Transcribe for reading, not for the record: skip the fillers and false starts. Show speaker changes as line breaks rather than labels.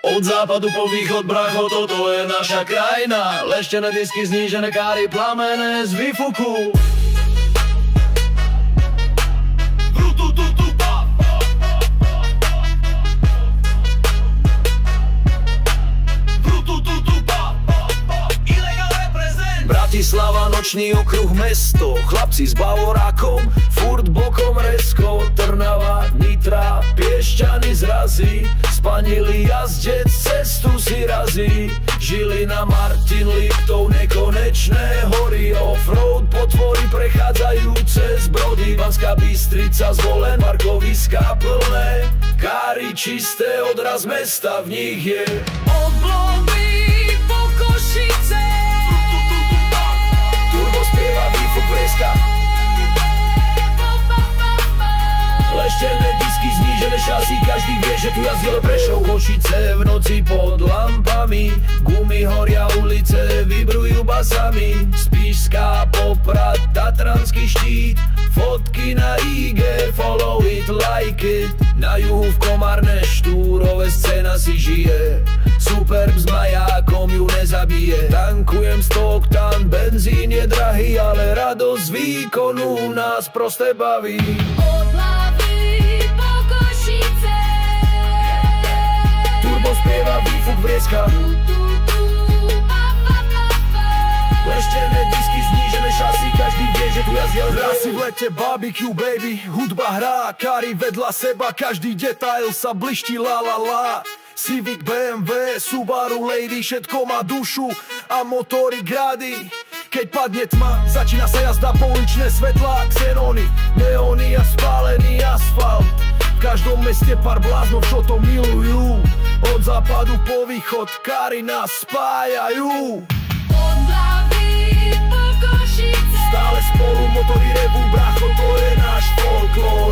Od západu po východ, bracho, toto je naša krajina. Leštené disky, znížené káry, plamené z výfuku. Bratislava, nočný okruh, mesto, chlapci s bavorákom, furt bokom rezko. Trnava, Nitra, Piešťany zrazí, spanilý jazdec cestu si razí. Žilina, Martin, Liptov, nekonečné hory, offroad potvory prechádzajú cez Brody. Banská Bystrica, Zvolen, parkoviská plné, káry čisté, odraz mesta v nich je.
Oblomy po Košice,
Spieva výfuk vrieska, leštené disky, znížené šasy, každý vie, že tu jazdil Prešov. Košice v noci pod lampami, gumy horia, ulice vibrujú basami. Spišská, Poprad, Tatranský štít, fotky na IG, follow it, like it. Na juhu v Komárne štúrové scéna si žije, Superb s majákom ju nezabije. Tankujem 100 oktán, benzín je drahý, ale radosť výkonu nás proste baví.
od Hlavy po Košice,
Turbo spieva, výfuk vrieska, leštené disky, znížené šasy, každý vie, že tu jazdiel
Hrá
raj.
si v lete barbecue baby, hudba hrá, káry vedľa seba, každý detail sa bliští la la la. Civic, BMW, Subaru, Lady, všetko má dušu a motory grády. Keď padne tma, začína sa jazda, pouličné svetlá, xenóny, neóny a spálený asfalt. V každom meste pár bláznov, čo to milujú, od západu po východ, káry nás spájajú.
od Hlavy po Košice,
Stále spolu motory revu, bracho, to je náš folklór.